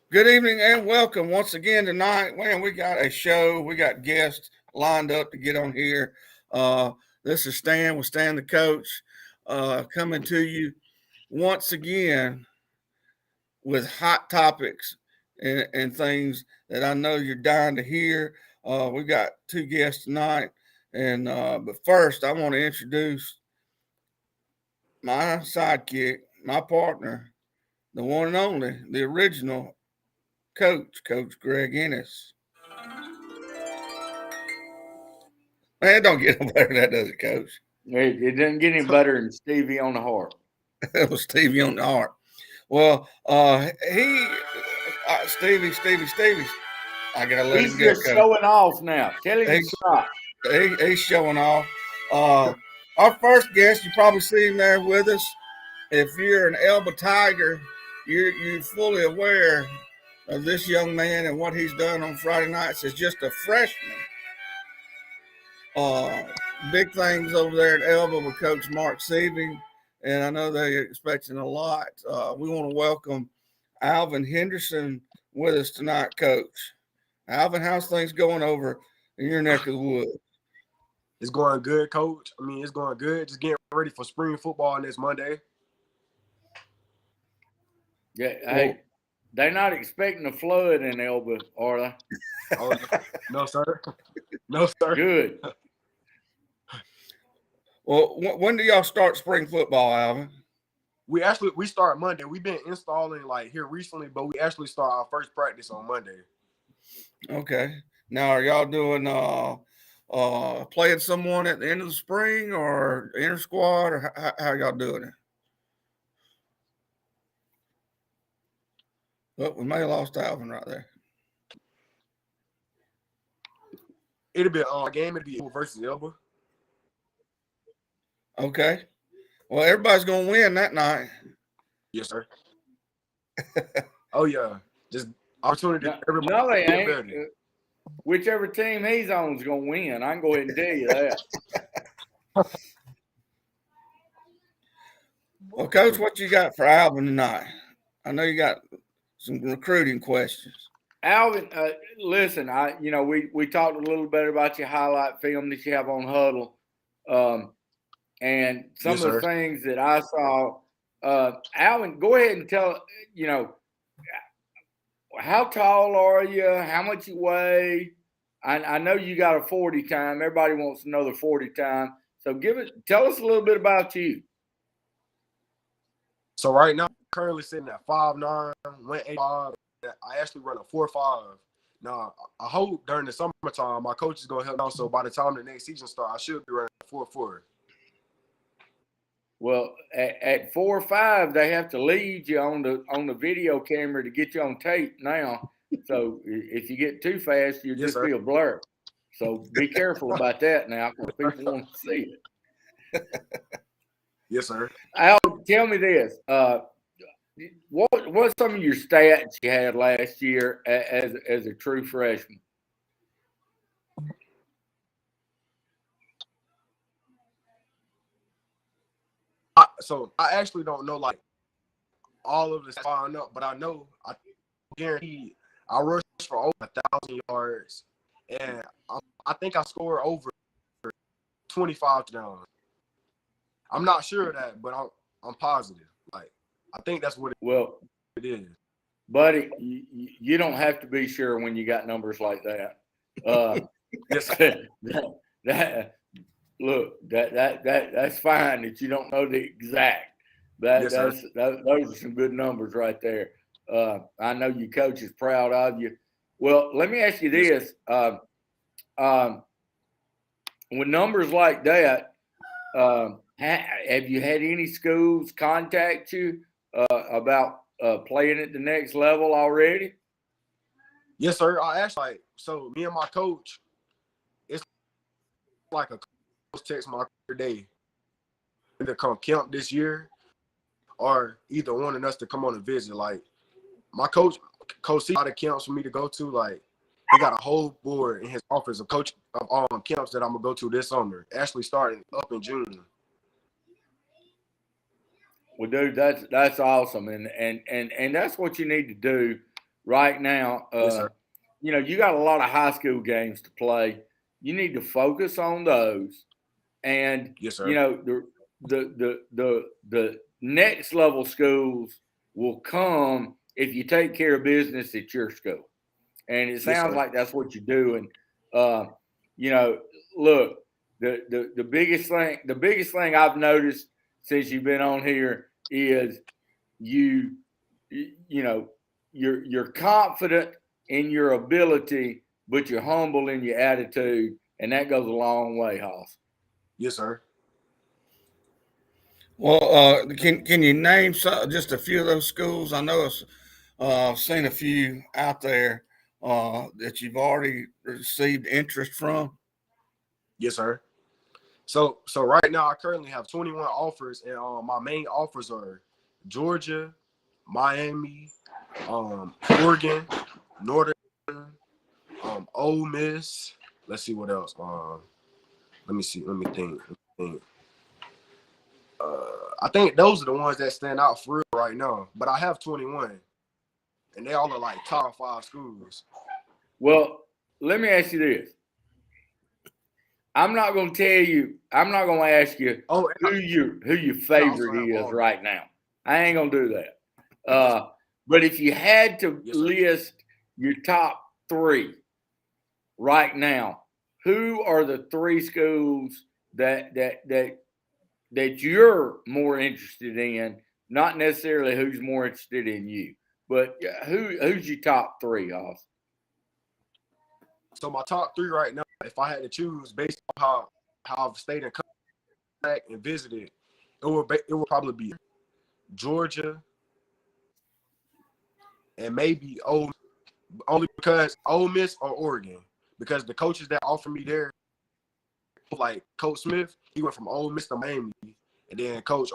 Good evening and welcome once again tonight. Man, we got a show. We got guests lined up to get on here. Uh, this is Stan with Stan the Coach coming to you once again with hot topics and things that I know you're dying to hear. We got two guests tonight, and but first I want to introduce my sidekick, my partner, the one and only, the original Coach Greg Ennis. Man, it don't get no better than that, does it, Coach? It doesn't get any better than Stevie on the harp. It was Stevie on the art. Well, Stevie. I gotta let He's him go, just Coach. showing off now. Tell him to He's, stop. he's showing off. Uh, our first guest, you probably see him there with us. If you're an Elba Tiger, you're fully aware of this young man and what he's done on Friday nights as just a freshman. Uh, Big things over there at Elba with Coach Mark Seaving, and I know they're expecting a lot. We want to welcome Alvin Henderson with us tonight, Coach. Alvin, how's things going over in your neck of the woods? It's going good, Coach. It's going good. Just getting ready for spring football next Monday. Yeah, hey, they're not expecting a flood in Elba, are they? Oh, no, sir. No, sir. Good. Well, when do y'all start spring football, Alvin? We start Monday. We've been installing here recently, but we actually start our first practice on Monday. Okay. Now, are y'all doing playing someone at the end of the spring or inter squad, or how y'all doing it? Well, we may have lost Alvin right there. It'll be a game. It'll be versus Elba. Okay. Well, everybody's gonna win that night. Yes, sir. Oh yeah, just opportunity. Everybody. No, they ain't. Whichever team he's on is gonna win. I can go ahead and tell you that. Well, Coach, what you got for Alvin tonight? I know you got some recruiting questions. Alvin, listen, we talked a little bit about your highlight film that you have on Huddle, and some Yes, of the sir. things that I saw. Alvin, go ahead and tell how tall are you? How much you weigh? I know you got a 40 time. Everybody wants to know the 40 time. So tell us a little bit about you. So right now, I'm currently sitting at 5'9", 185. I actually run a 4.5. Now, I hope during the summertime, my coach is going to help me out. So by the time the next season starts, I should be running a 4.4. Well, at 4 or 5, they have to lead you on the video camera to get you on tape now. So if you get too fast, you'll just be a blur. So be careful about that now, because people want to see it. Yes, sir. Al, tell me this: what's some of your stats you had last year as a true freshman? So I actually don't know all of this following up, but I guarantee I rushed for over 1,000 yards, and I think I scored over 25 touchdowns. I'm not sure of that, but I'm positive. I think that's what it is. Buddy, you don't have to be sure when you got numbers like that. That's fine that you don't know the exact. Those are some good numbers right there. I know your coach is proud of you. Well, let me ask you this: with numbers like that, have you had any schools contact you about playing at the next level already? Yes, sir. I actually so me and my coach, it's like a coach text my day to come camp this year, or either wanting us to come on a visit. My coach see a lot of camps for me to go to. He got a whole board in his office of camps that I'm gonna go to this summer. Actually, starting up in June. Well, dude, that's awesome, and that's what you need to do right now. Yes, sir. You know, you got a lot of high school games to play. You need to focus on those, and Yes, sir. you know the next level schools will come if you take care of business at your school. And it sounds like that's what you're doing. You know, look, the biggest thing I've noticed since you've been on here is you know you're confident in your ability, but you're humble in your attitude, and that goes a long way, Hoss. Yes, sir. Well, can you name just a few of those schools? I know I've seen a few out there that you've already received interest from. Yes, sir. So right now I currently have 21 offers, and my main offers are Georgia, Miami, Oregon, Northern, Ole Miss. Let's see what else. Let me see. Let me think. I think those are the ones that stand out for real right now. But I have 21, and they all are like top 5 schools. Well, let me ask you this. I'm not going to tell you. I'm not going to ask you who your favorite is right now. I ain't going to do that. But if you had to list your top 3 right now, who are the 3 schools that you're more interested in? Not necessarily who's more interested in you, but who's your top 3, Hoss? So my top 3 right now, if I had to choose based on how I've stayed in contact and visited, it would probably be Georgia and maybe only because Ole Miss or Oregon, because the coaches that offer me there, like Coach Smith, he went from Ole Miss to Miami, and then Coach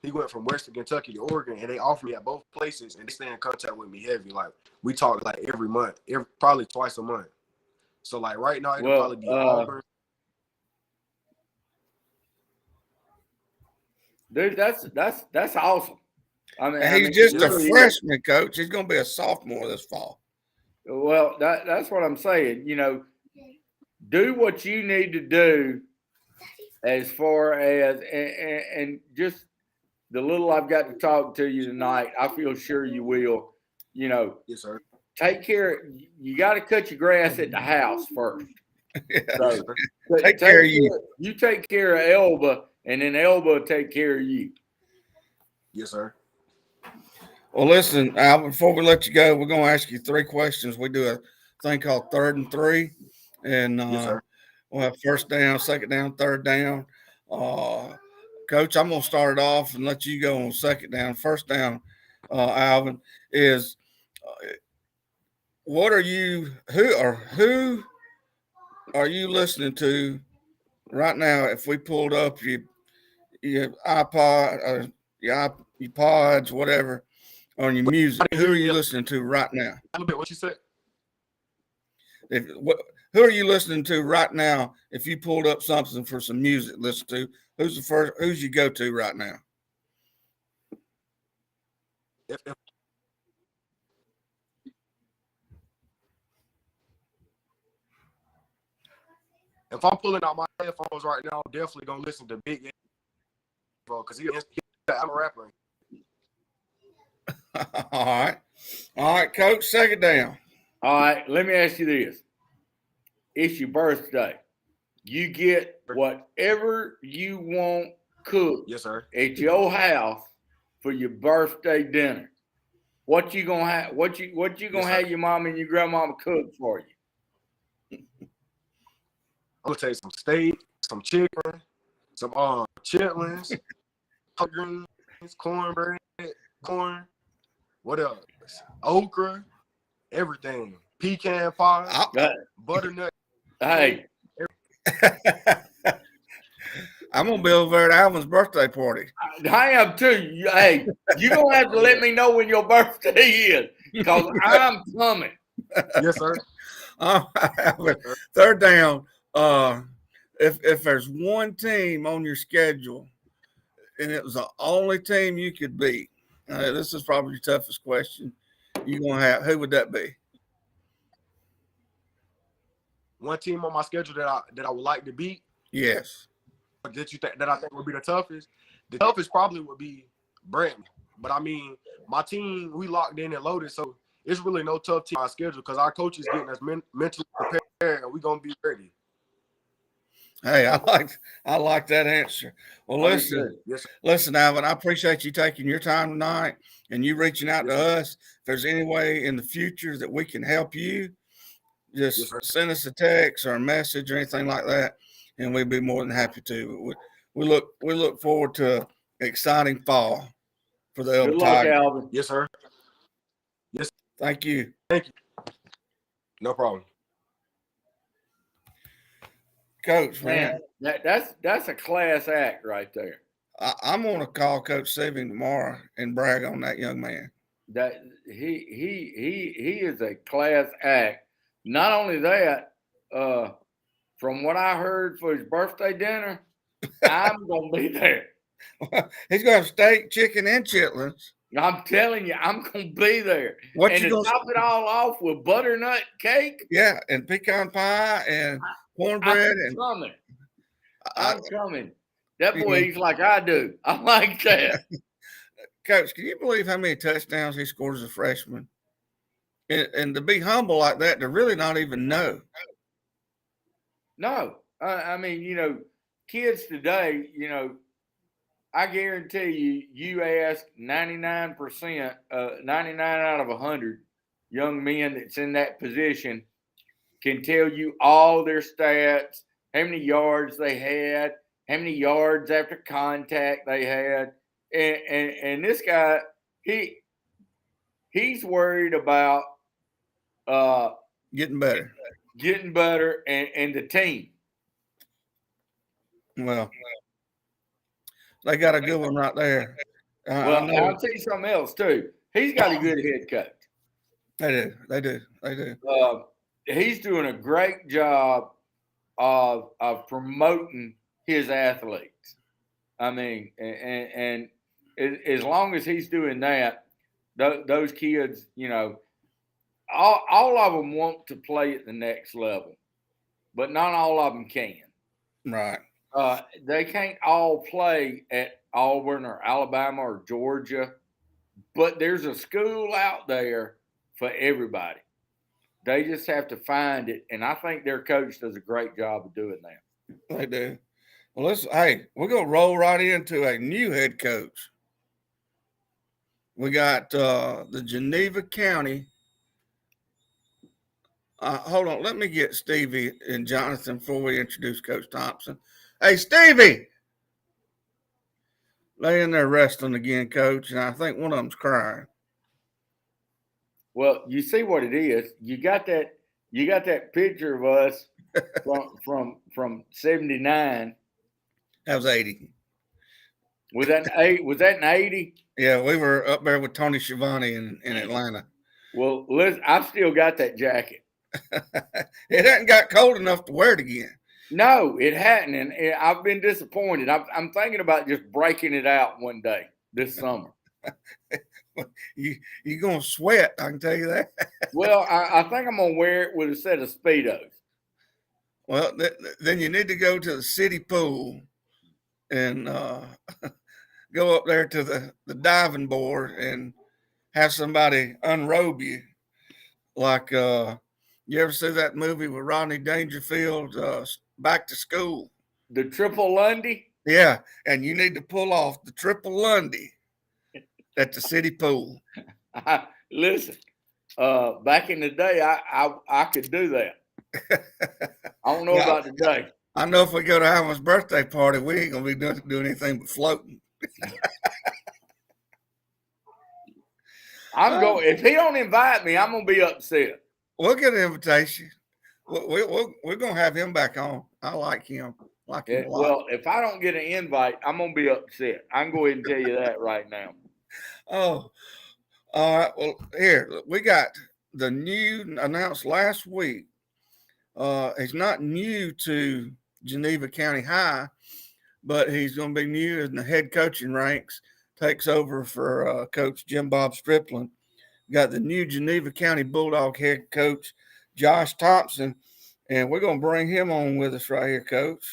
he went from Western Kentucky to Oregon, and they offer me at both places, and they stay in contact with me heavy. Like we talk like every month, probably twice a month. So like right now, it'll probably be Auburn. Dude, that's awesome. He's just a freshman, coach. He's going to be a sophomore this fall. Well, that's what I'm saying. You know, do what you need to do as far as and just the little I've got to talk to you tonight, I feel sure you will. You know, yes, sir. Take care. You got to cut your grass at the house first. Yeah. So, take care of you. You take care of Elba, and then Elba will take care of you. Yes, sir. Well, listen, Alvin, before we let you go, we're going to ask you 3 questions. We do a thing called 3rd and 3. And yes, we'll have 1st down, 2nd down, 3rd down. Coach, I'm going to start it off and let you go on 2nd down. 1st down, Alvin, is who are you listening to right now? If we pulled up your iPod or your pods, whatever, on your music, who are you listening to right now? A little bit. What you said? Who are you listening to right now? If you pulled up something for some music, listen to who's your go-to right now? If I'm pulling out my headphones right now, I'm definitely gonna listen to Big bro, because I'm a rapper. All right, Coach. 2nd down. All right, let me ask you this. It's your birthday. You get whatever you want cooked, yes, sir, at your house for your birthday dinner. What you gonna have? What you gonna have your mom and your grandmama cook for you? I'm gonna take some steak, some chicken, some chitlins, greens, cornbread, corn. What else? Okra, everything. Pecan pie, butternut. Hey. I'm gonna be over at Alvin's birthday party. I am too. Hey, you're gonna have to let me know when your birthday is, because I'm coming. Yes, sir. All right, 3rd down. If there's one team on your schedule and it was the only team you could beat, this is probably your toughest question, you gonna have? Who would that be? One team on my schedule that I would like to beat. Yes. That I think would be the toughest? The toughest probably would be Brent. But I mean, my team, we locked in and loaded, so it's really no tough team on our schedule because our coach is getting us mentally prepared and we're gonna be ready. Hey, I like that answer. Well, listen, Alvin, I appreciate you taking your time tonight and you reaching out to us. If there's any way in the future that we can help you, just send us a text or a message or anything like that, and we'd be more than happy to. We look forward to an exciting fall for the Elba Tiger. Alvin. Yes, sir. Yes. Thank you. Thank you. No problem. Coach, man. That's a class act right there. I'm gonna call Coach Sieving tomorrow and brag on that young man. That he is a class act. Not only that, from what I heard for his birthday dinner, I'm gonna be there. He's gonna have steak, chicken, and chitlins. I'm telling you, I'm gonna be there. What and you to gonna top it all off with butternut cake? Yeah, and pecan pie and cornbread. I'm coming. That boy eats like I do. I like that. Coach, can you believe how many touchdowns he scored as a freshman? And to be humble like that, to really not even know. No. I mean, kids today, I guarantee you ask 99%, 99 out of 100 young men that's in that position can tell you all their stats, how many yards they had, how many yards after contact they had. And this guy, he's worried about getting better and the team. Well, they got a good one right there. Well, I'll tell you something else too. He's got a good head coach. They do. He's doing a great job of promoting his athletes. I mean, and as long as he's doing that, those kids, all of them want to play at the next level, but not all of them can. Right. They can't all play at Auburn or Alabama or Georgia, but there's a school out there for everybody. They just have to find it, and I think their coach does a great job of doing that. They do. Well, we're going to roll right into a new head coach. We got the Geneva County. Hold on. Let me get Stevie and Jonathan before we introduce Coach Thompson. Hey, Stevie! Laying there resting again, Coach, and I think one of them's crying. Well, you see what it is. You got that picture of us from 79. That was 80. Was that an 80? Yeah, we were up there with Tony Schiavone in Atlanta. Well, listen, I've still got that jacket. It hadn't got cold enough to wear it again. No, it hadn't, and I've been disappointed. I'm thinking about just breaking it out one day this summer. You're going to sweat, I can tell you that. Well, I think I'm going to wear it with a set of Speedos. Well, then you need to go to the city pool and go up there to the diving board and have somebody unrobe you. Like, you ever see that movie with Rodney Dangerfield, Back to School? The Triple Lundy? Yeah, and you need to pull off the Triple Lundy at the city pool. Listen, back in the day, I could do that. I don't know about today. I know if we go to Alvin's birthday party, we ain't gonna be doing anything but floating. I'm going. If he don't invite me, I'm gonna be upset. We'll get an invitation. We're gonna have him back on. I like him. Like him a lot. Well, if I don't get an invite, I'm gonna be upset. I can go ahead and tell you that right now. Oh, all right. Well, here we got the new announced last week. He's not new to Geneva County High, but he's going to be new in the head coaching ranks. Takes over for Coach Jim Bob Stripling. got the new Geneva County Bulldog head coach, Josh Thompson, and we're going to bring him on with us right here, Coach.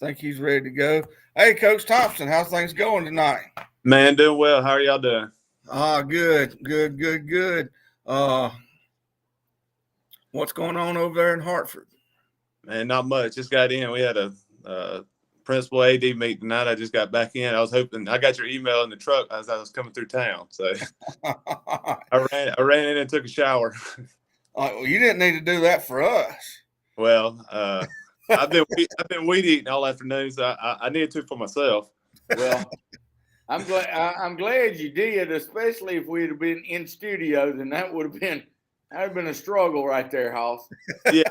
I think he's ready to go. Hey, Coach Thompson, how's things going tonight? Man, doing well. How are y'all doing? Good. What's going on over there in Hartford? Man, not much. Just got in. We had a principal AD meeting tonight. I just got back in. I was hoping I got your email in the truck as I was coming through town. So I ran in and took a shower. Well, you didn't need to do that for us. Well, I've been weed eating all afternoon, so I needed to for myself. Well, I'm glad you did, especially if we'd have been in studio, then that would have been a struggle right there, Hoss. Yeah,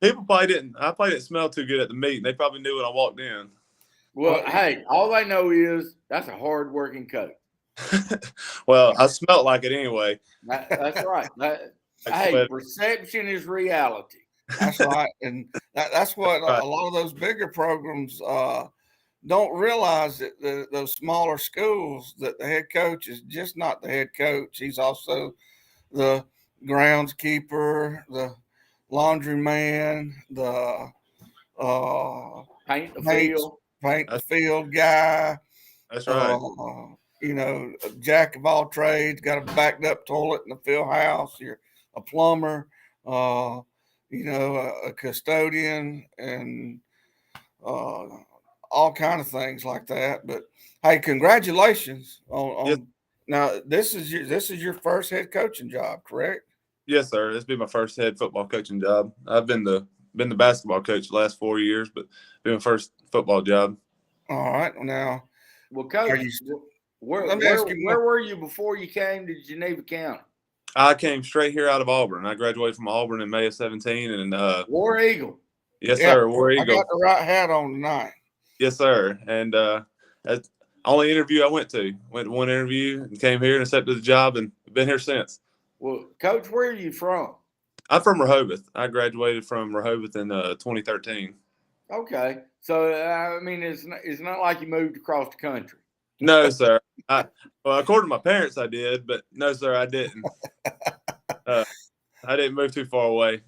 people probably didn't. I probably didn't smell too good at the meeting. They probably knew when I walked in. Well, hey, all they know is that's a hard-working coach. Well, I smelled like it anyway. That's right. Hey, perception is reality. That's right, and that's what a lot of those bigger programs don't realize that those smaller schools that the head coach is just not the head coach. He's also the groundskeeper, the laundryman, the paint the field guy. That's right. A jack of all trades, got a backed up toilet in the field house. You're a plumber, a custodian, and all kind of things like that. But hey, congratulations on yes. Now this is your first head coaching job, correct? Yes, sir. This will be my first head football coaching job. I've been the basketball coach the last 4 years, but been my first football job. All right. Now, well, Coach, where were you before you came to Geneva County? I came straight here out of Auburn. I graduated from Auburn in May of 2017, and War Eagle. Yes, sir. War Eagle. I got the right hat on tonight. Yes, sir. And that's the only interview I went to. Went to one interview and came here and accepted the job, and been here since. Well, Coach, where are you from? I'm from Rehoboth. I graduated from Rehoboth in 2013. Okay, so I mean, it's not like you moved across the country. No, sir. Well, according to my parents, I did, but no, sir, I didn't. I didn't move too far away.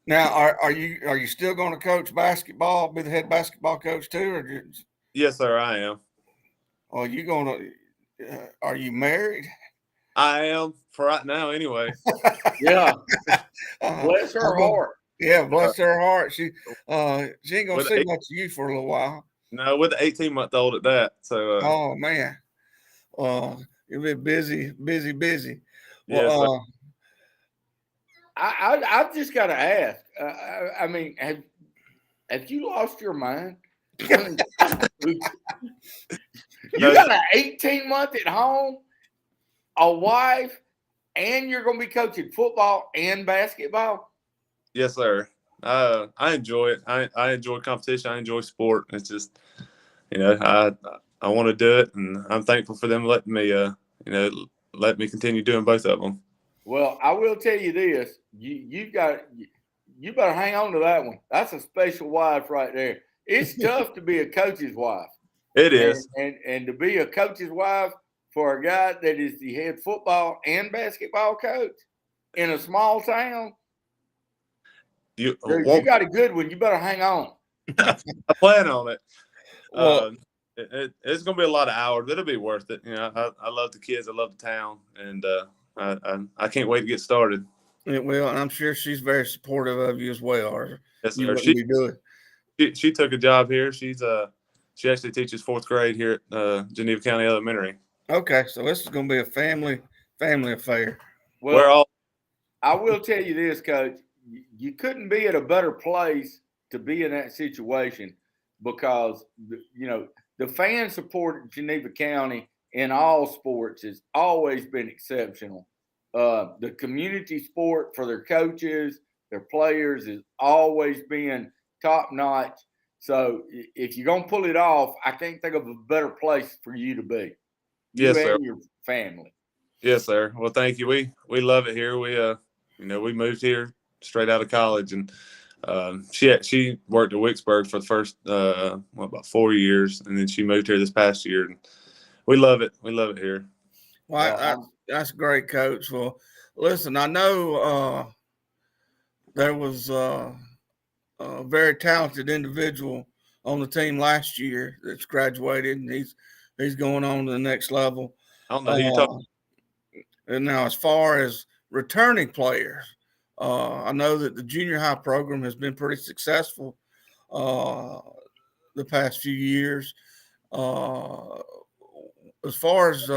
Now, are you still going to coach basketball? Be the head basketball coach too, or? Yes, sir, I am. Are you going to? Are you married? I am for right now, anyway. Yeah. Bless her heart. Yeah, bless her heart. She ain't gonna see much of you for a little while. No, with the 18-month-old at that. So. Oh man, you'll be busy. Yes, well, I've just got to ask. I mean, have you lost your mind? You got an 18-month at home, a wife, and you're going to be coaching football and basketball? Yes, sir. I enjoy it. I enjoy competition. I enjoy sport. It's just, I want to do it, and I'm thankful for them letting me, let me continue doing both of them. Well, I will tell you this: you better hang on to that one. That's a special wife right there. It's tough to be a coach's wife. It is, and to be a coach's wife for a guy that is the head football and basketball coach in a small town. You got a good one. You better hang on. I plan on it. Well, it's going to be a lot of hours. It'll be worth it. I love the kids. I love the town, and I can't wait to get started. It will, and I'm sure she's very supportive of you as well. Yes, sir. She took a job here. She actually teaches 4th grade here at Geneva County Elementary. Okay, so this is going to be a family affair. Well, I will tell you this, Coach. You couldn't be at a better place to be in that situation because, the fan support at Geneva County in all sports has always been exceptional. The community support for their coaches, their players has always been top notch. So if you're going to pull it off, I can't think of a better place for you to be. Yes, sir. And your family. Yes, sir. Well, thank you. We love it here. We moved here straight out of college, and she worked at Wicksburg for the first about 4 years, and then she moved here this past year. And we love it. We love it here. That's great, Coach. Well, listen, I know there was a very talented individual on the team last year that's graduated, and he's going on to the next level. I don't know who you're talking. And now, as far as returning players, I know that the junior high program has been pretty successful the past few years. As far as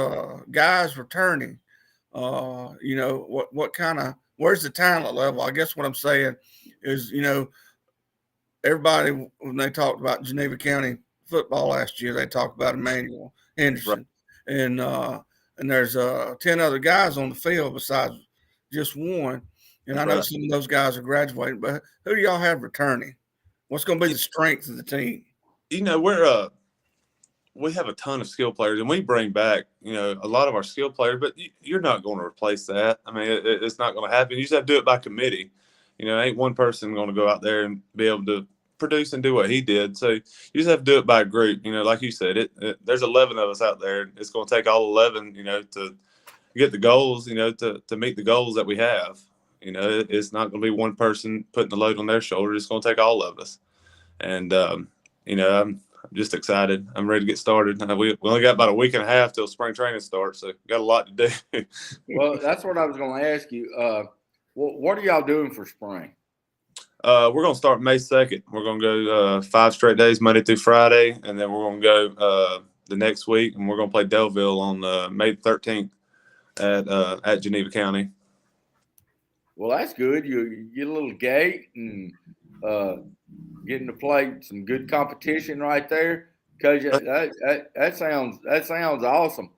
guys returning, what kind of, where's the talent level? I guess what I'm saying is, everybody, when they talked about Geneva County football last year, they talked about Emmanuel Henderson, right. And there's 10 other guys on the field besides just one. And I know some of those guys are graduating, but who do y'all have returning? What's going to be the strength of the team? We have a ton of skill players, and we bring back, a lot of our skill players, but you're not going to replace that. I mean, it's not going to happen. You just have to do it by committee. Ain't one person going to go out there and be able to produce and do what he did. So you just have to do it by a group. Like you said, there's 11 of us out there. It's going to take all 11, to get the goals, to meet the goals that we have. It's not going to be one person putting the load on their shoulder. It's going to take all of us. And, I'm just excited. I'm ready to get started. We only got about a week and a half till spring training starts, so got a lot to do. Well, that's what I was going to ask you. What are y'all doing for spring? We're going to start May 2nd. We're going to go 5 straight days, Monday through Friday, and then we're going to go the next week, and we're going to play Delville on May 13th at Geneva County. Well, that's good. You get a little gate and getting to play some good competition right there. Because that sounds awesome.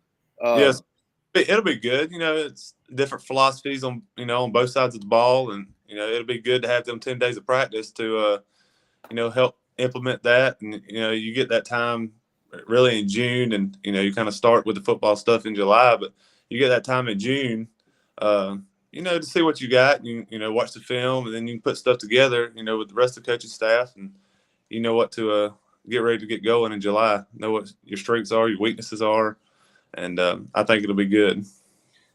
Yes, it'll be good. It's different philosophies on both sides of the ball, and it'll be good to have them 10 days of practice to help implement that. And you get that time really in June, and you kind of start with the football stuff in July, but you get that time in June, to see what you got. Watch the film, and then you can put stuff together, with the rest of the coaching staff, and what to get ready to get going in July. Know what your strengths are, your weaknesses are, and I think it'll be good.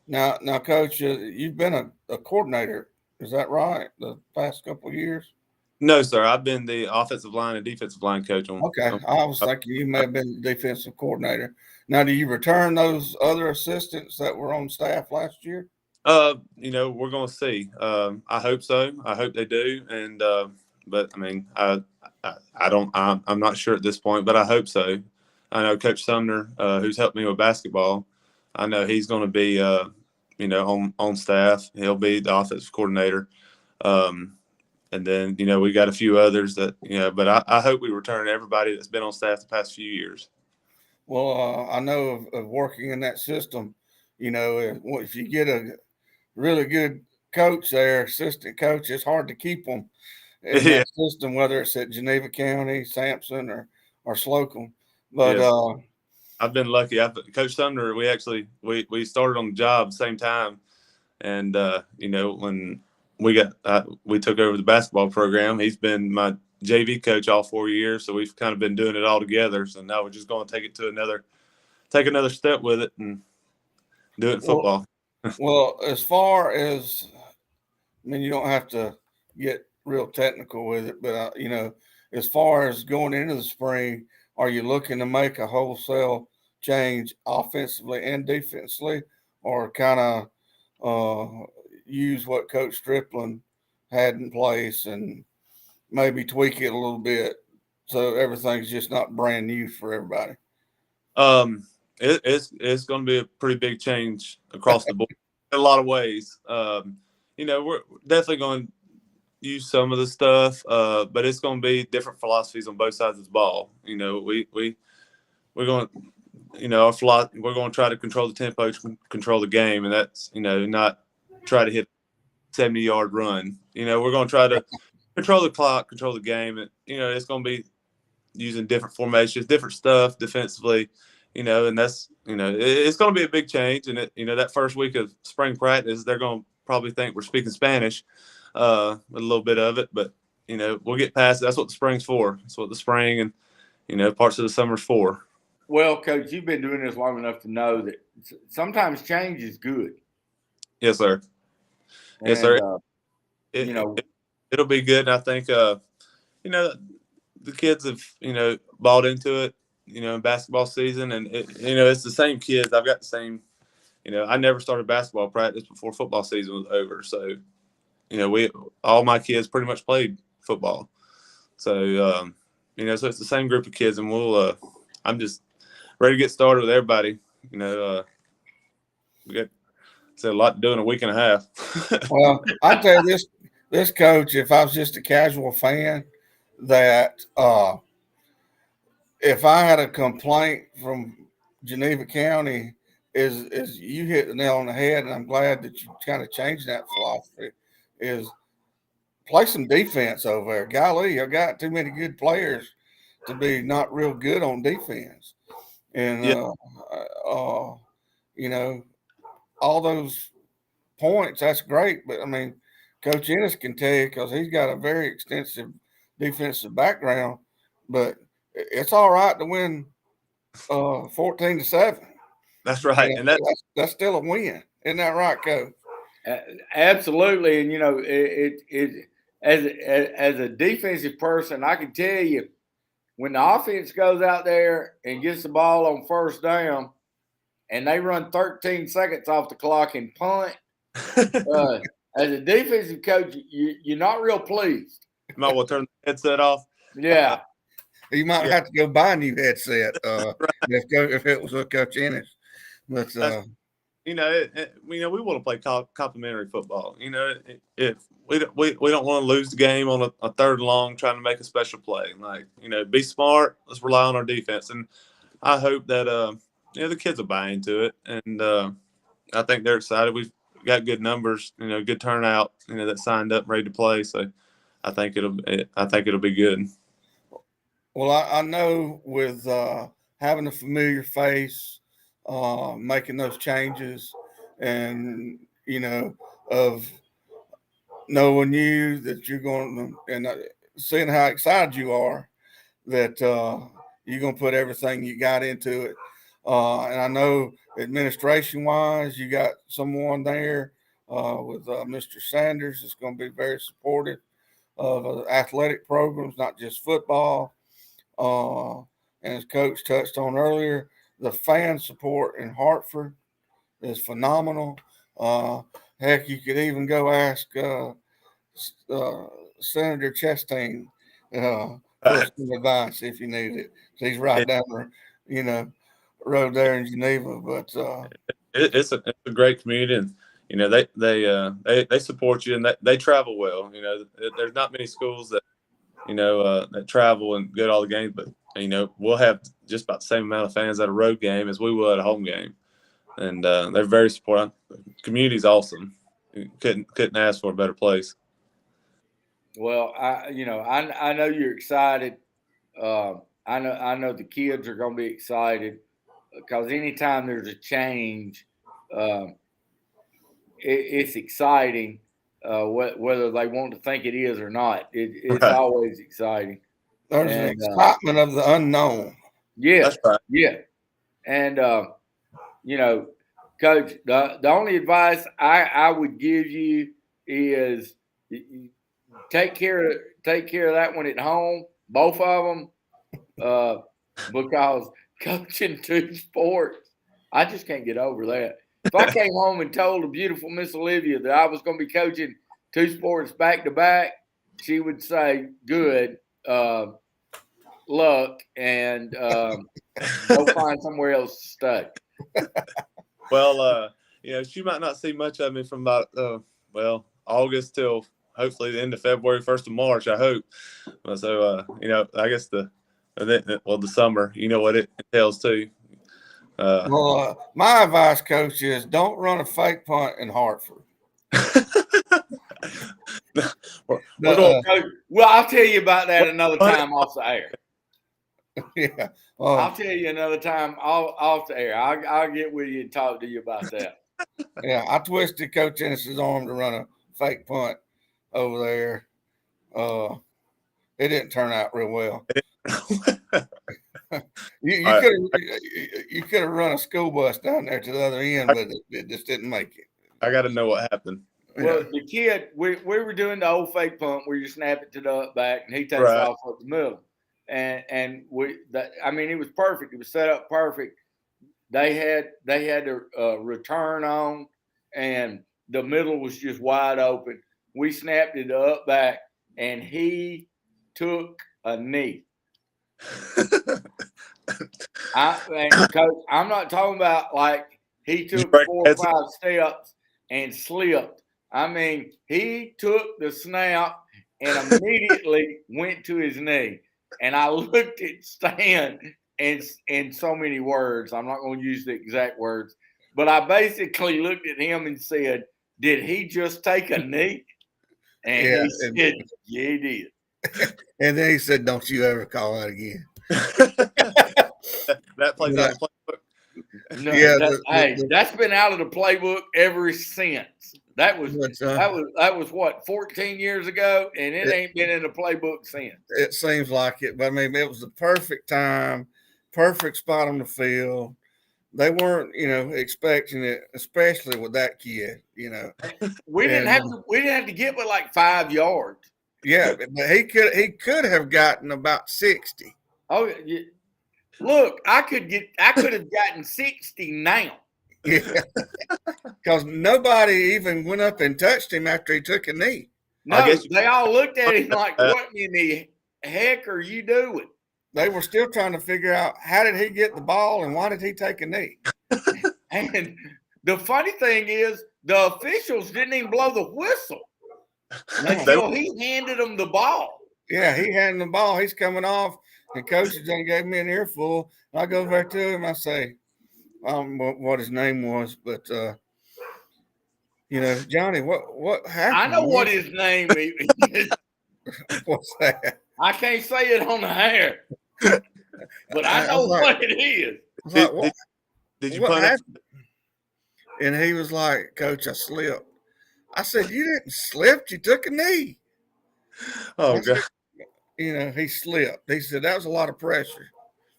Now, Coach, you've been a coordinator. Is that right? The past couple of years? No, sir. I've been the offensive line and defensive line coach. I was thinking you may have been the defensive coordinator. Now, do you return those other assistants that were on staff last year? We're going to see. I hope so. I hope they do. And but I mean, I'm not sure at this point, but I hope so. I know Coach Sumner, who's helped me with basketball. I know he's going to be, on staff. He'll be the offensive coordinator. And then, we got a few others that, but I hope we return everybody that's been on staff the past few years. Well, I know of working in that system, if you get a really good coach there, assistant coach, it's hard to keep them in that system, whether it's at Geneva County, Sampson, or Slocum. But yes. I've been lucky. Coach Sumner, we started on the job at the same time, and when we took over the basketball program, he's been my JV coach all 4 years, so we've kind of been doing it all together. So now we're just going to take it to take another step with it and do it in football. Well, as far as, you don't have to get real technical with it, but as far as going into the spring, are you looking to make a wholesale change offensively and defensively, or kind of use what Coach Stripling had in place and maybe tweak it a little bit so everything's just not brand new for everybody? It's going to be a pretty big change across the board in a lot of ways. We're definitely going to use some of the stuff, but it's going to be different philosophies on both sides of the ball. We're going to, we're going to try to control the tempo, control the game, and that's, not try to hit 70-yard run. We're going to try to control the clock, control the game, and it's going to be using different formations, different stuff defensively. And that's, it's going to be a big change. And that first week of spring practice, they're going to probably think we're speaking Spanish, a little bit of it, but we'll get past it. That's what the spring's for. That's what the spring and parts of the summer's for. Well, Coach, you've been doing this long enough to know that sometimes change is good. Yes, sir. Yes, sir. You know, It'll be good. And I think, you know, the kids have, you know, bought into it, you know, in basketball season. And, you know, it's the same kids. I've got the same, you know, I never started basketball practice before football season was over. So, you know, all my kids pretty much played football. So, you know, so it's the same group of kids. And I'm just ready to get started with everybody. You know, we got a lot to do in a week and a half. Well, I'll tell you this coach, if I was just a casual fan, that if I had a complaint from Geneva County, is you hit the nail on the head, and I'm glad that you kind of changed that philosophy, is play some defense over there. Golly, I got too many good players to be not real good on defense. And, Yeah. you know, all those points, that's great. But, I mean, Coach Ennis can tell you because he's got a very extensive defensive background. But it's all right to win 14-7. That's right. You know, And that's still a win. Isn't that right, Coach? Absolutely. And, you know, as a defensive person, I can tell you when the offense goes out there and gets the ball on first down and they run 13 seconds off the clock and punt, as a defensive coach, you're not real pleased. You might want to turn the headset off. Yeah. You might have to go buy a new headset if it was with Coach Ennis. But you know, we want to play complimentary football. You know, if we don't want to lose the game on a third and long trying to make a special play. Like, you know, be smart. Let's rely on our defense, and I hope that you know, the kids will buy into it, and I think they're excited. We've got good numbers, you know, good turnout, you know, that signed up, ready to play. So I think it'll be good. Well, I know with having a familiar face, making those changes, and you know, of knowing you that you're going to, and seeing how excited you are that you're going to put everything you got into it. And I know administration wise, you got someone there with Mr. Sanders that's going to be very supportive of athletic programs, not just football. And as Coach touched on earlier, the fan support in Hartford is phenomenal. Heck, you could even go ask Senator Chastain for some advice if you need it. He's right down the road there in Geneva. But it's a great community, and you know they support you, and they travel well. You know, there's not many schools that that travel and go to all the games, but you know, we'll have just about the same amount of fans at a road game as we will at a home game, and they're very supportive. The community's awesome. Couldn't ask for a better place. Well, I know you're excited. I know the kids are going to be excited because anytime there's a change, it's exciting. Whether they want to think it is or not, it's Right. always exciting. There's an excitement of the unknown. Yeah, that's right. Yeah, and Coach, the only advice I would give you is take care of that one at home, both of them, because coaching two sports, I just can't get over that. If I came home and told the beautiful Miss Olivia that I was going to be coaching two sports back to back, she would say, "Good luck, and go find somewhere else to stay." Well, she might not see much of me from about August till hopefully the end of February, 1st of March. I hope. So I guess the summer. You know what it entails too. My advice, Coach, is don't run a fake punt in Hartford. Well, I'll tell you about that another time off the air. Yeah, I'll tell you another time off the air. I'll get with you and talk to you about that. Yeah, I twisted Coach Ennis's arm to run a fake punt over there. It didn't turn out real well. You could have run a school bus down there to the other end, but it just didn't make it. I got to know what happened. Well, the kid, we were doing the old fake pump where you snap it to the up back and he takes off up the middle. And it was perfect. It was set up perfect. They had the return on, and the middle was just wide open. We snapped it up back, and he took a knee. Coach, I'm not talking about like he took 4 or 5 steps and slipped. I mean, he took the snap and immediately went to his knee. And I looked at Stan and in so many words, I'm not going to use the exact words, but I basically looked at him and said, "Did he just take a knee?" And he said, "Yeah, he did." And then he said, "Don't you ever call that again." That plays out of the playbook. No, that's been out of the playbook ever since. That was what, 14 years ago, and it ain't been in the playbook since. It seems like it, but I mean, it was the perfect time, perfect spot on the field. They weren't, expecting it, especially with that kid. We didn't have to get but like 5 yards. Yeah, but he could have gotten about 60. Oh, yeah. Look, I could have gotten 60 now. Yeah, because nobody even went up and touched him after he took a knee. No, they all looked at him like, "What in the heck are you doing?" They were still trying to figure out how did he get the ball and why did he take a knee. And the funny thing is, the officials didn't even blow the whistle until he handed them the ball. Yeah, he handed the ball. He's coming off, and coach done gave me an earful. I go over to him. I say, I don't know what his name was, but Johnny, what happened? I know what his name is. What's that? I can't say it on the air, but I know what it is. Did you what happened? And he was like, "Coach, I slipped." I said, "You didn't slip. You took a knee." Oh, God. He slipped. He said that was a lot of pressure.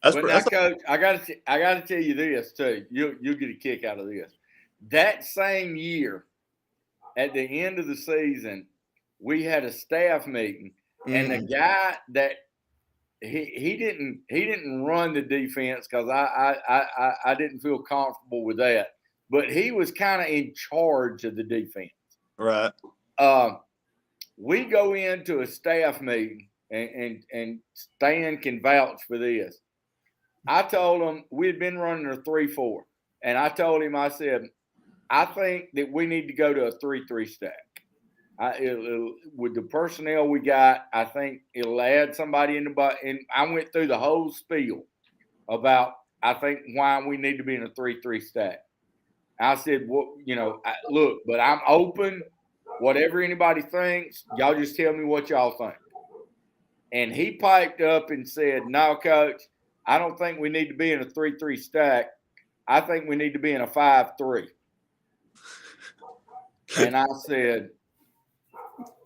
Coach, I got to tell you this too. You'll get a kick out of this. That same year, at the end of the season, we had a staff meeting, and the guy that he didn't run the defense because I didn't feel comfortable with that, but he was kind of in charge of the defense. Right. We go into a staff meeting, and Stan can vouch for this. I told him we had been running a 3-4, and I told him, I said, I think that we need to go to a 3-3 stack. With the personnel we got, I think it'll add somebody in the butt. And I went through the whole spiel about, I think, why we need to be in a 3-3 stack. I said, look, but I'm open. Whatever anybody thinks, y'all just tell me what y'all think. And he piped up and said, "No, Coach, I don't think we need to be in a 3-3 stack. I think we need to be in a 5-3. And I said,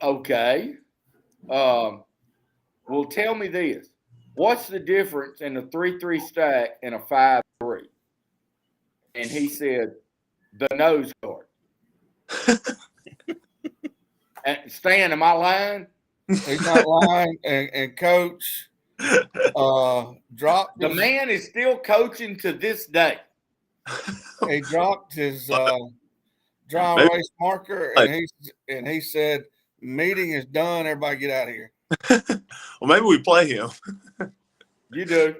"Okay. Well, tell me this. What's the difference in a 3-3 stack and a 5-3? And he said, "The nose guard." And Stan, am I lying? He's not lying. And Coach dropped. The man is still coaching to this day. He dropped his dry erase marker, and he said, "Meeting is done. Everybody get out of here." Well, maybe we play him. You do.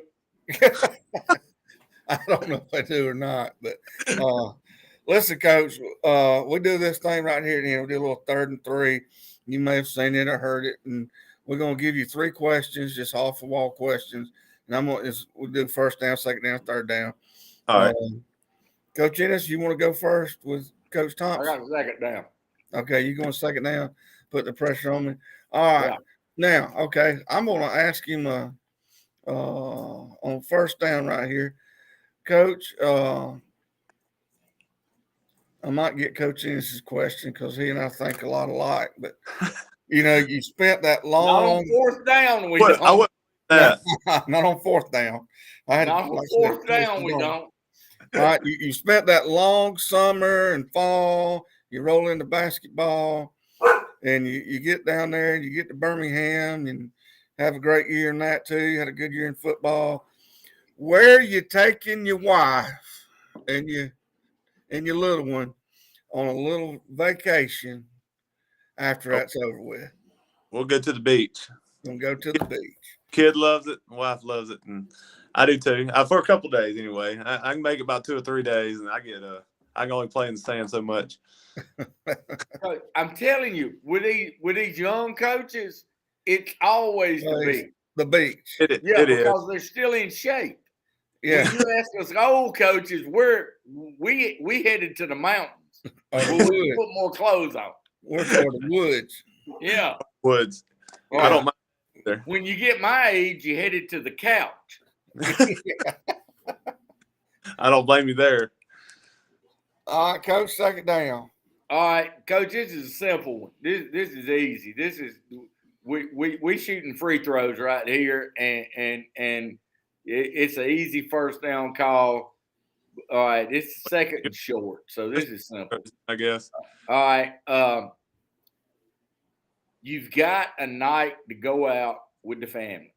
I don't know if I do or not, but listen, Coach, we do this thing right here. We do a little 3rd and 3. You may have seen it or heard it, and we're going to give you 3 questions, just off the wall questions. And we'll do 1st down, 2nd down, 3rd down. All right. Coach Ennis, you want to go first with Coach Thompson? I got 2nd down. Okay, you're going 2nd down. Put the pressure on me. All right. Yeah. Now, okay, I'm going to ask him on 1st down right here. Coach, I might get Coach Ennis's question because he and I think a lot alike. But, you spent that long. Not on 4th down. that. Not on fourth down. I had Not to, on like I said, fourth push down, it we on. don't. All right, you spent that long summer and fall. You roll into basketball, and you get down there and you get to Birmingham and have a great year in that too. You had a good year in football. Where you taking your wife and your little one on a little vacation after that's over with? We'll go to the beach. Gonna go to the beach. Kid loves it. My wife loves it, and I do too. For a couple of days anyway. I can make it about 2 or 3 days, and I can only play in the sand so much. I'm telling you, with these young coaches, it's always the beach. The beach. It Because is. they're still in shape. Yeah. When you ask us old coaches, we headed to the mountains. We put more clothes on. We're for the woods. Yeah. Woods. Right. I don't mind there. When you get my age, you headed to the couch. I don't blame you there. All right, Coach, take it down. All right, Coach, this is a simple one. This is easy. This is we shooting free throws right here, and it's an easy first down call. All right, it's second and short, so this is simple. I guess. All right, you've got a night to go out with the family.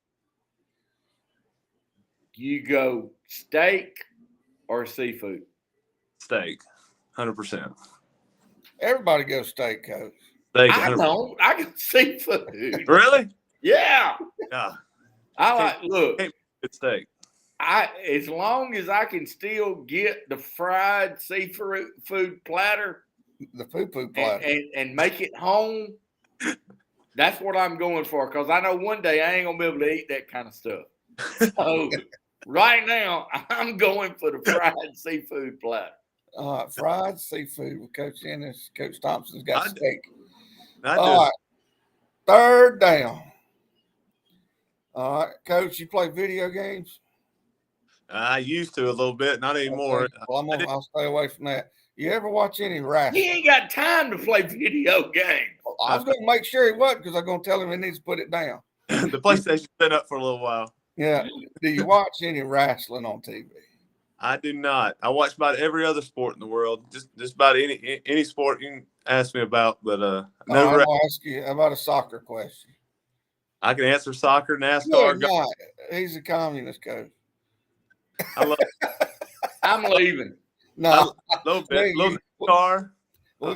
You go steak or seafood? Steak, 100%. Everybody goes steak, Coach. Steak, I 100%. don't. I go seafood. Really? Yeah. Yeah. Look. Good steak. As long as I can still get the fried seafood platter, the food platter, and make it home, that's what I'm going for. Because I know one day I ain't gonna be able to eat that kind of stuff. So right now I'm going for the fried seafood platter. Fried seafood with Coach Ennis. Coach Thompson's got steak. All right, third down. All right, Coach, you play video games? I used to a little bit, not anymore. Okay. Well, I'll stay away from that. You ever watch any wrestling? He ain't got time to play video games. I was going to make sure he wasn't because I'm going to tell him he needs to put it down. The PlayStation's been up for a little while. Yeah. Do you watch any wrestling on TV? I do not. I watch about every other sport in the world. Just about any sport you can ask me about. But no. I'll ask you about a soccer question. I can answer soccer, NASCAR. He's a communist, Coach. I love I'm leaving. No, a little bit. NASCAR. We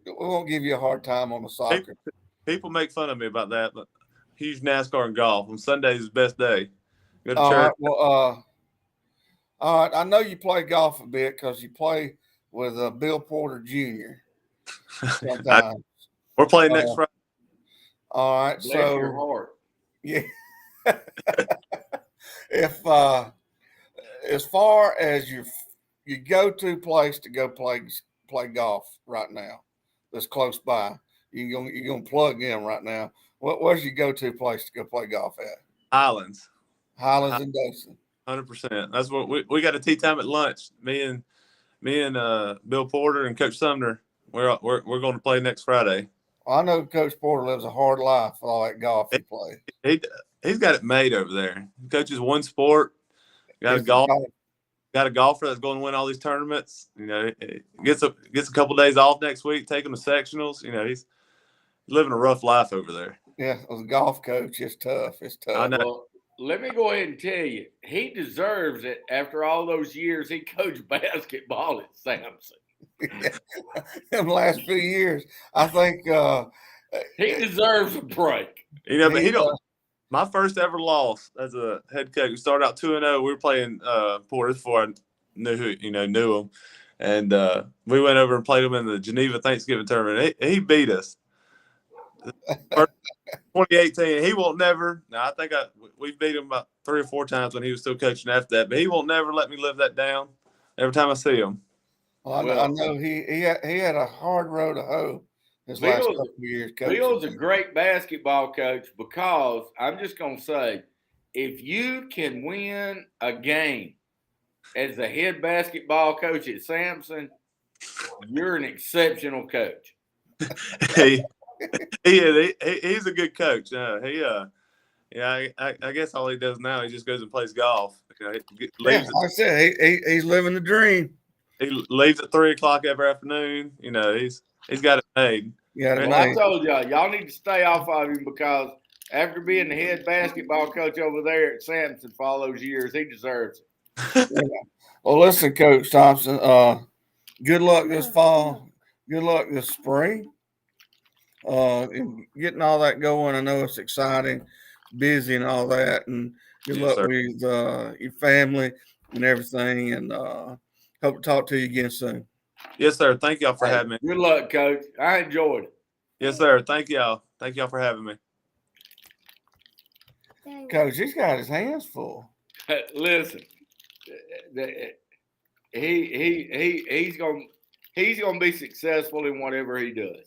won't give you a hard time on the soccer. People make fun of me about that, but huge NASCAR and golf. On Sunday is the best day. Go to church. All right. I know you play golf a bit because you play with Bill Porter Jr. Sometimes. We're playing next Friday. All right. Bless so your heart. Yeah. If as far as your go-to place to go play golf right now, that's close by, you're gonna plug in right now. Where's your go-to place to go play golf at? Highlands and Dothan. 100%. That's what we got a tea time at lunch. Me and Bill Porter and Coach Sumner. We're going to play next Friday. Well, I know Coach Porter lives a hard life with all that golf he plays. He's got it made over there. He coaches one sport. Got a golfer that's going to win all these tournaments. You know, gets a couple of days off next week, taking the sectionals. You know, he's living a rough life over there. Yeah, as a golf coach, it's tough. I know. Well, let me go ahead and tell you, he deserves it after all those years he coached basketball at Samson. In the last few years, I think he deserves a break. You know, but he don't. My first ever loss as a head coach. We started out 2-0. We were playing Porter before I knew him, and we went over and played him in the Geneva Thanksgiving tournament. He beat us. 2018. He won't never. Now I think we beat him about 3 or 4 times when he was still coaching after that. But he won't never let me live that down. Every time I see him. Well, I know he had a hard road to hoe his last couple of years. Bill's a great basketball coach because I'm just going to say, if you can win a game as the head basketball coach at Samson, you're an exceptional coach. He's a good coach. Yeah, I guess all he does now, he just goes and plays golf. You know, Yeah, leaves like I said, he's living the dream. he leaves at 3 o'clock every afternoon. You know, he's got it made. Yeah, Well, I told y'all need to stay off of him because after being the head basketball coach over there at Samson for all those years, he deserves it. Well, listen, Coach Thompson. Good luck this fall. Good luck this spring. And getting all that going. I know it's exciting, busy, and all that. And good Yes, luck sir. with your family and everything. And hope to talk to you again soon. Yes, sir. Thank y'all for having me. Good luck, Coach. I enjoyed it. Yes, sir. Thank y'all. Thank y'all for having me. Coach, he's got his hands full. Listen, he's gonna be successful in whatever he does.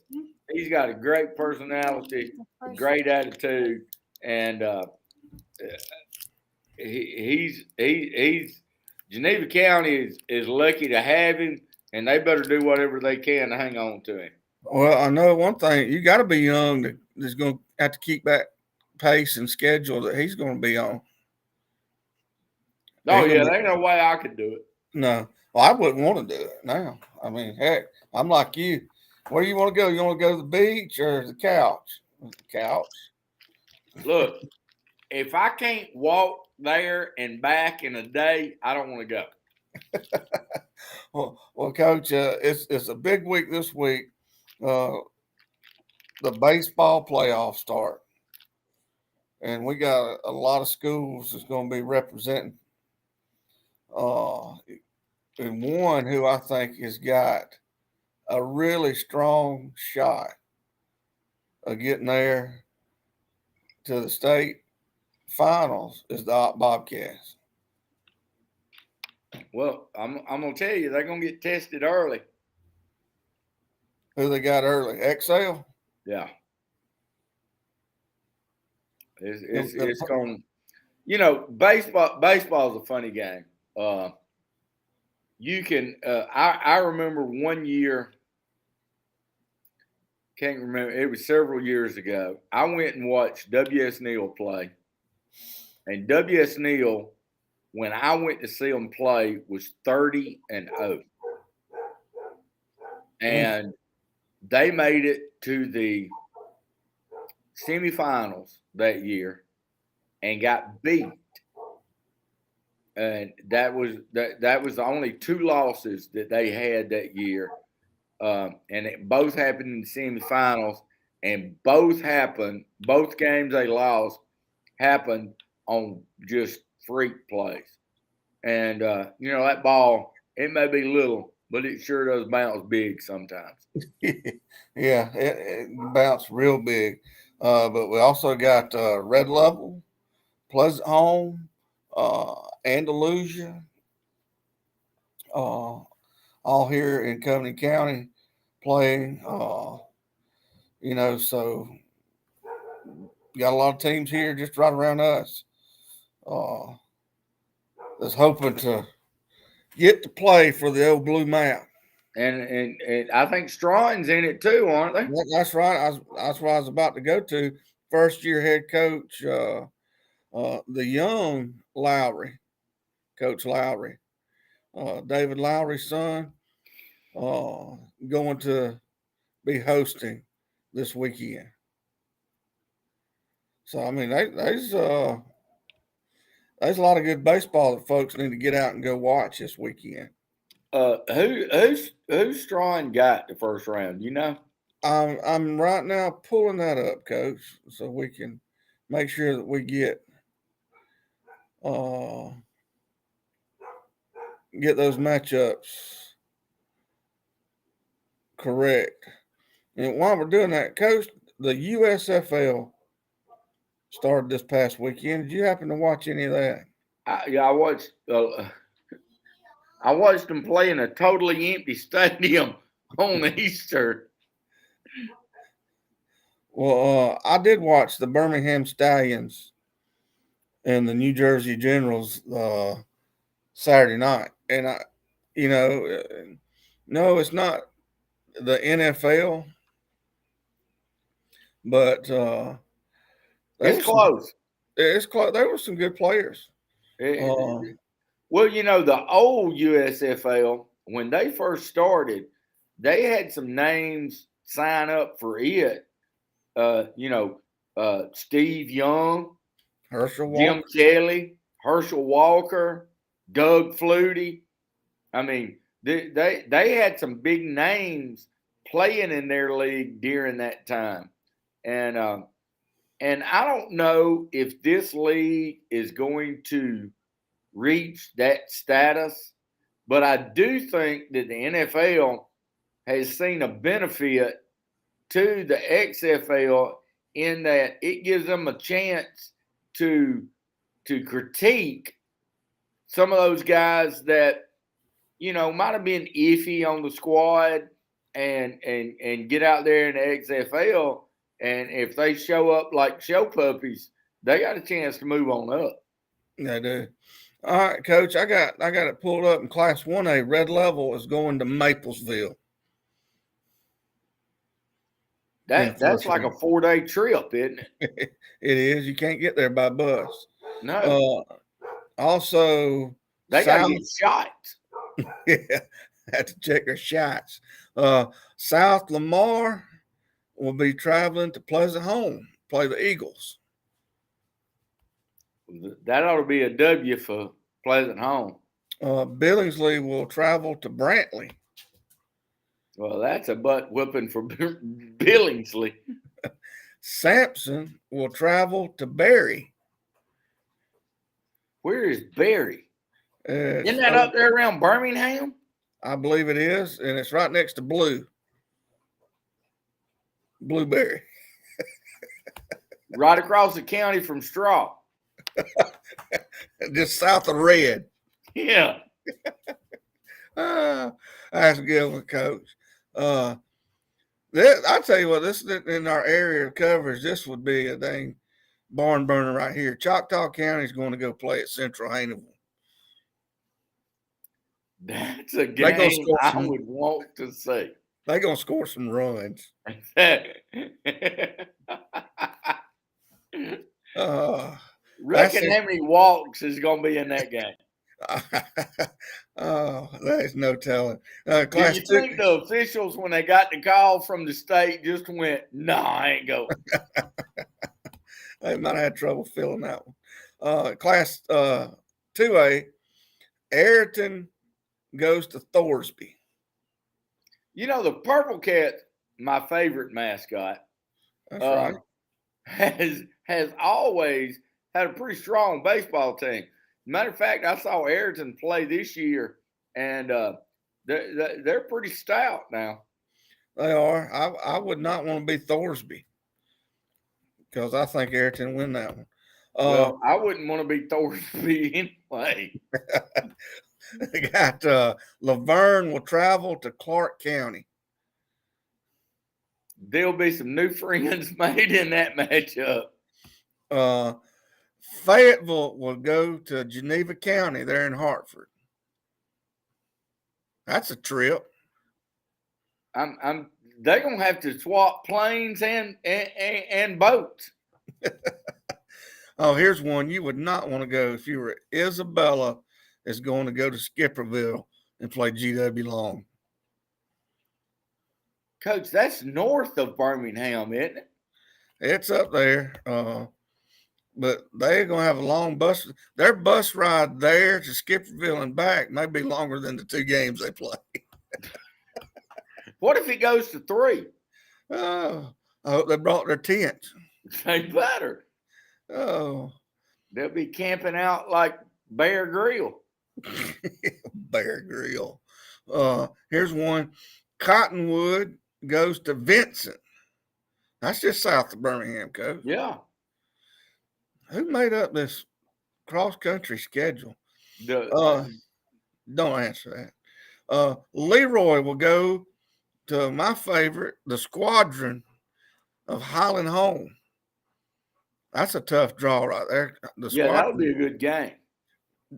He's got a great personality, a great attitude, and he's Geneva County is lucky to have him, and they better do whatever they can to hang on to him. Well, I know one thing. You got to be young that's going to have to keep that pace and schedule that he's going to be on. Oh, yeah, there ain't no way I could do it. No. Well, I wouldn't want to do it now. I mean, heck, I'm like you. Where do you want to go? You want to go to the beach or the couch? The couch. Look, if I can't walk there and back in a day, I don't want to go. well, Coach, it's a big week this week. The baseball playoffs start. And we got a lot of schools that's going to be representing. And one who I think has got a really strong shot of getting there to the state finals is the Bobcats. Well, I'm gonna tell you, they're gonna get tested early. Who they got early? XL? Yeah. It's going. You know, baseball is a funny game. You can. I remember one year. Can't remember. It was several years ago. I went and watched W.S. Neal play, and W.S. Neal, when I went to see him play, was 30-0, and they made it to the semifinals that year and got beat. And that was the only 2 losses that they had that year. And it both happened in the semifinals, and both games they lost happened on just freak plays. And, you know, that ball, it may be little, but it sure does bounce big sometimes. Yeah, it bounced real big. But we also got Red Level, Pleasant Home, Andalusia, all here in Covington County playing. You know, so got a lot of teams here just right around us. That's hoping to get to play for the old blue map. And I think Strawn's in it too, aren't they? That's right. That's what I was about to go to. First year head coach, the young Lowry, Coach Lowry, David Lowry's son, going to be hosting this weekend. So I mean, there's a lot of good baseball that folks need to get out and go watch this weekend. Who's Strawn got the first round? You know, I'm right now pulling that up, Coach, so we can make sure that we get those matchups correct. And while we're doing that, Coach, the USFL started this past weekend. Did you happen to watch any of that? I watched. I watched them play in a totally empty stadium on Easter. Well, I did watch the Birmingham Stallions and the New Jersey Generals Saturday night, and no, it's not the NFL, but it's close. It's close. There were some good players. Well, the old USFL, when they first started, they had some names sign up for it. Steve Young, Herschel Jim Walker. Kelly, Herschel Walker, Doug Flutie. I mean, they had some big names playing in their league during that time, and I don't know if this league is going to reach that status, but I do think that the NFL has seen a benefit to the XFL in that it gives them a chance to critique some of those guys that might have been iffy on the squad and get out there in the XFL, and if they show up like show puppies, they got a chance to move on up. They do. All right, Coach. I got it pulled up in Class 1A. Red Level is going to Maplesville. That's like a 4-day trip, isn't it? It is. You can't get there by bus. No. Also, they got to get shots. Yeah, have to check their shots. South Lamar will be traveling to Pleasant Home, play the Eagles. That ought to be a W for Pleasant Home. Billingsley will travel to Brantley. Well, that's a butt whooping for Billingsley. Sampson will travel to Barry. Where is Barry? Isn't that up there around Birmingham? I believe it is, and it's right next to Blueberry. Right across the county from Straw. Just south of Red. Yeah. That's a good one, Coach. I tell you what, this in our area of coverage, this would be a dang barn burner right here. Choctaw County is going to go play at Central Hannibal. That's a game I would want to see. They're going to score some runs. Reckon how many walks is going to be in that game? There's no telling. Do you think the officials, when they got the call from the state, just went, "No, I ain't going"? They might have had trouble filling that one. Class 2A, Ayrton goes to Thorsby. The Purple Cat, my favorite mascot, That's right. has always had a pretty strong baseball team. Matter of fact, I saw Ayrton play this year, and they're pretty stout now. They are. I would not want to be Thorsby because I think Ayrton win that one. Well, I wouldn't want to be Thorsby anyway. They got Laverne will travel to Clark County. There'll be some new friends made in that matchup. Fayetteville will go to Geneva County. They're in Hartford. That's a trip. They're gonna have to swap planes and boats. Oh, here's one you would not want to go if you were Isabella is going to go to Skipperville and play GW Long. Coach, that's north of Birmingham, isn't it? It's up there. But they're going to have a long bus. Their bus ride there to Skipperville and back may be longer than the 2 games they play. What if it goes to 3? Oh, I hope they brought their tents. They better. Oh. They'll be camping out like Bear Grill. Bear Grill. Here's one. Cottonwood goes to Vincent. That's just south of Birmingham, Coach. Yeah. Who made up this cross-country schedule? Don't answer that. Leroy will go to my favorite, the Squadron of Highland Home. That's a tough draw right there. That would be a good game.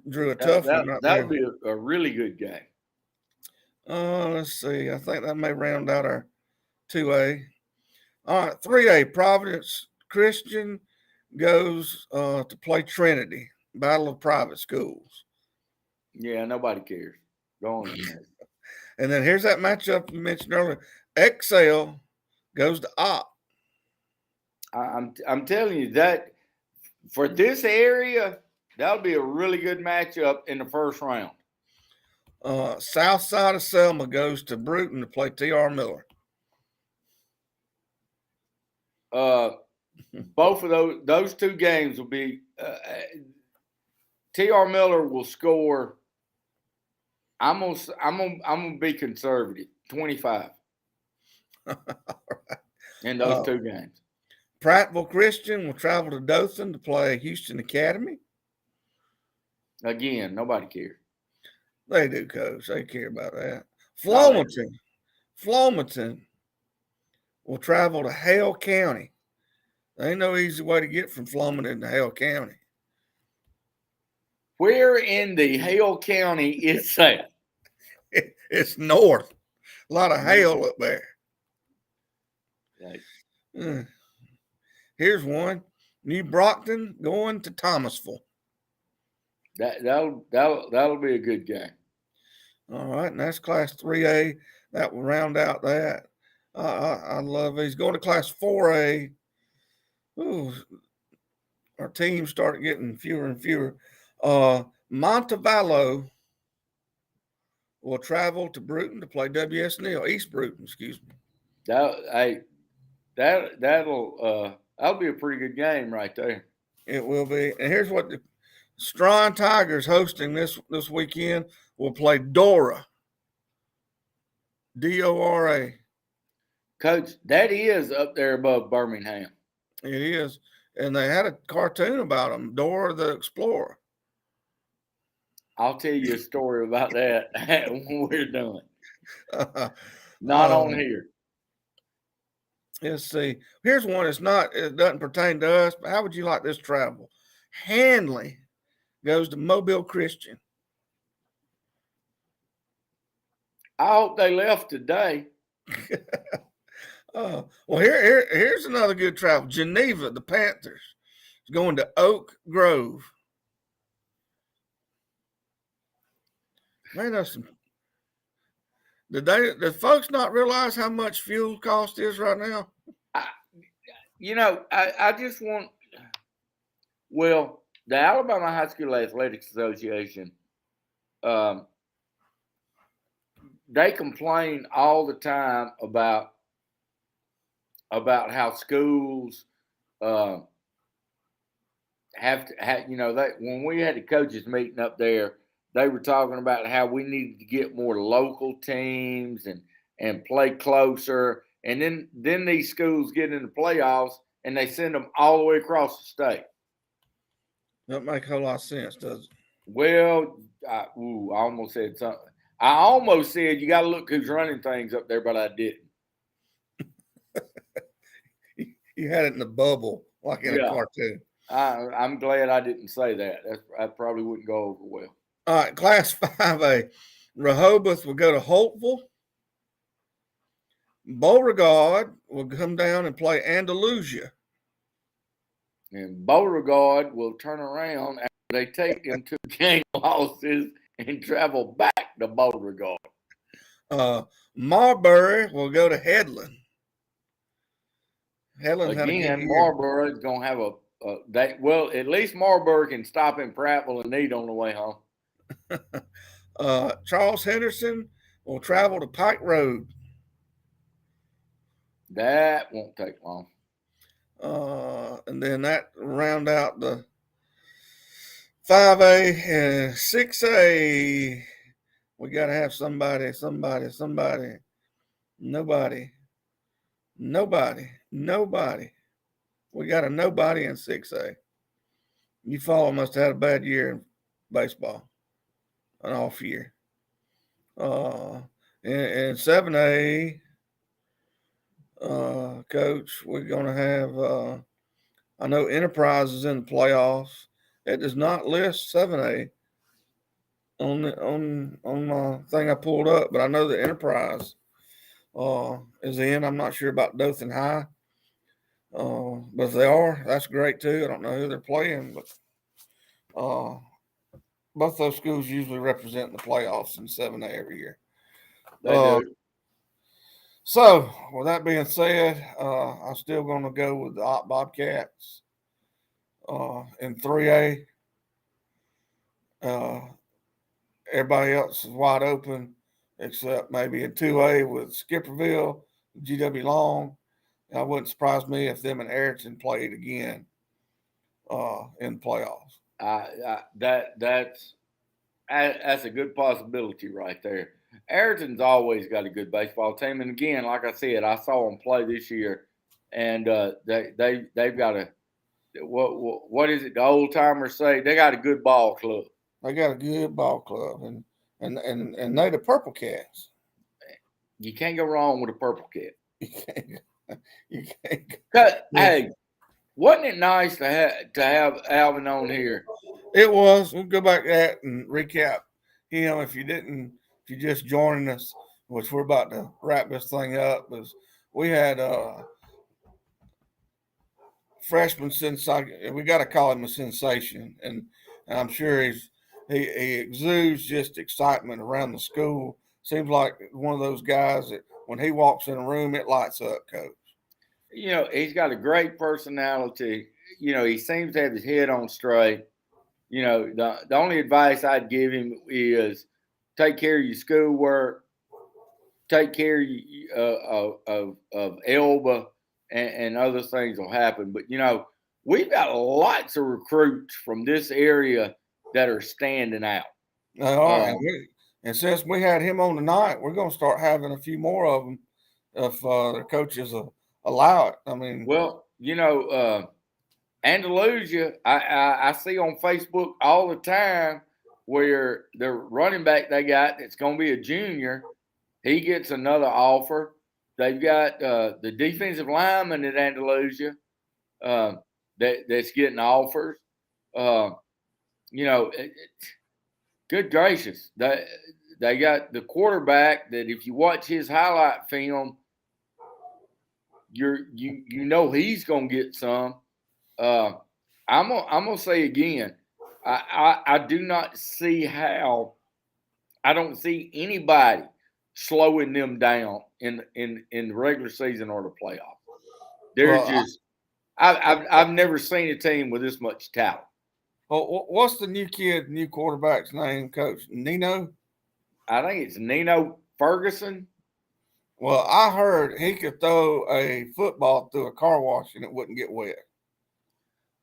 Drew a tough one right there. That there. would be a really good game. Let's see. I think that may round out our 2A. All right, 3A, Providence Christian goes to play Trinity, Battle of Private Schools. Yeah, nobody cares. Go on. And then here's that matchup you mentioned earlier. Excel goes to Op. I'm telling you that for this area, that'll be a really good matchup in the first round. South side of Selma goes to Bruton to play T.R. Miller. Both of those two games will be T.R. Miller will score. I'm gonna be conservative. 25 All right. in those two games. Prattville Christian will travel to Dothan to play Houston Academy. Again, nobody cares. They do, Coach. They care about that. Flomaton will travel to Hale County. There ain't no easy way to get from Flomaton to Hale County. Where in the Hale County is that? It's north. A lot of hail up there. Right. Here's one. New Brockton going to Thomasville. That'll be a good game. All right, and that's Class 3A. That will round out that. I love it. He's going to Class 4A. Ooh, our teams started getting fewer and fewer. Montevallo will travel to Bruton to play W.S. Neal, East Bruton, excuse me. That'll be a pretty good game right there. It will be. And here's what the Strawn Tigers hosting this weekend will play Dora. D-O-R-A. Coach, that is up there above Birmingham. It is. And they had a cartoon about them, Dora the Explorer. I'll tell you a story about that when we're done. Not on here. Let's see. Here's one. It doesn't pertain to us, but how would you like this travel? Hanley goes to Mobile Christian. I hope they left today. Well, here's another good travel. Geneva, the Panthers, is going to Oak Grove. Man, did folks not realize how much fuel cost is right now? I just want. Well, the Alabama High School Athletics Association, they complain all the time about how schools have that when we had the coaches meeting up there, they were talking about how we needed to get more local teams and play closer. And then these schools get in the playoffs and they send them all the way across the state. That make a whole lot of sense, does it? Well, I almost said something. I almost said you got to look who's running things up there, but I didn't. You had it in the bubble, like in a cartoon. I'm glad I didn't say that. That probably wouldn't go over well. All right, Class 5A. Rehoboth will go to Holtville. Beauregard will come down and play Andalusia. And Beauregard will turn around after they take them 2 game losses and travel back to Beauregard. Marbury will go to Headland. Headland again, Marbury is going to have at least Marbury can stop in Prattville and Need on the way home. Charles Henderson will travel to Pike Road. That won't take long. And then that round out the 5A and 6A. We got to have somebody. Nobody. We got a nobody in 6A. You follow must have had a bad year in baseball, an off year. In 7A, Coach, we're going to have, I know Enterprise is in the playoffs. It does not list 7A on my thing I pulled up, but I know the Enterprise is in. I'm not sure about Dothan High. But if they are, that's great too. I don't know who they're playing, but both those schools usually represent the playoffs in 7A every year. They do. So, with that being said, I'm still going to go with the Hot Bobcats in 3A. Everybody else is wide open except maybe in 2A with Skipperville, GW Long. It wouldn't surprise me if them and Ayrton played again in the playoffs. That's a good possibility right there. Ayrton's always got a good baseball team, and again, like I said, I saw them play this year, and they've got a what is it? The old timers say they got a good ball club. They got a good ball club, and they the Purple Cats. You can't go wrong with a Purple Cat. You can't. Hey, wasn't it nice to have Alvin on here? It was. We'll go back to that and recap him. If you just joining us, which we're about to wrap this thing up, was we had freshman sensation. We got to call him a sensation, and I'm sure he exudes just excitement around the school. Seems like one of those guys that when he walks in a room, it lights up, Coach. You know, he's got a great personality. You know, he seems to have his head on straight. You know, the only advice I'd give him is take care of your schoolwork, take care of Elba, and other things will happen. But, you know, we've got lots of recruits from this area that are standing out. And since we had him on tonight, we're going to start having a few more of them if the coaches allow it. I mean, well, you know, Andalusia, I see on Facebook all the time where the running back they got that's going to be a junior, he gets another offer. They've got the defensive lineman at Andalusia that's getting offers. You know, good gracious, they got the quarterback that if you watch his highlight film, you know he's gonna get some. I'm gonna say again, I do not see how. I don't see anybody slowing them down in the regular season or the playoffs. They're just. I've never seen a team with this much talent. Well, what's the new quarterback's name, Coach? Nino? I think it's Nino Ferguson. Well, I heard he could throw a football through a car wash and it wouldn't get wet.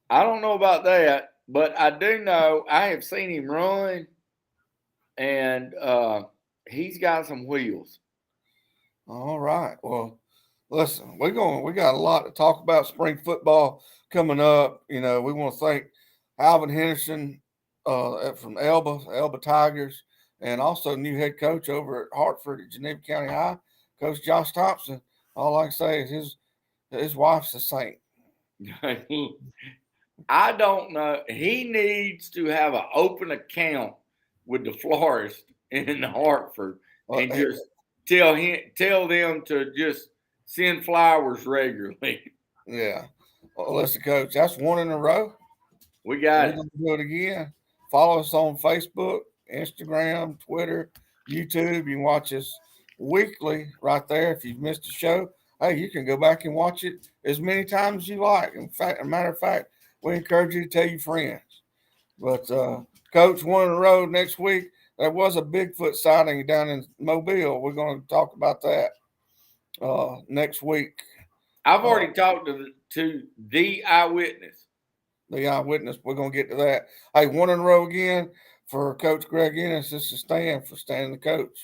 I don't know about that, but I do know I have seen him run, and he's got some wheels. All right. Well, listen, we got a lot to talk about. Spring football coming up. You know, we want to thank Alvin Henderson from Elba Tigers, and also new head coach over at Hartford at Geneva County High, Coach Josh Thompson. All I can say is his wife's a saint. I don't know. He needs to have an open account with the florist in Hartford and just tell them to just send flowers regularly. Yeah. Well, listen, Coach, that's one in a row. We got it. We're going to do it again. Follow us on Facebook, Instagram, Twitter, YouTube. You can watch us weekly right there. If you've missed a show, hey, you can go back and watch it as many times as you like. In fact, as a matter of fact, we encourage you to tell your friends. But, Coach, one in a row next week. There was a Bigfoot sighting down in Mobile. We're going to talk about that next week. I've already talked to the eyewitness. The eyewitness. We're going to get to that. Hey, one in a row again for Coach Greg Ennis. This is Stan for Stan the Coach.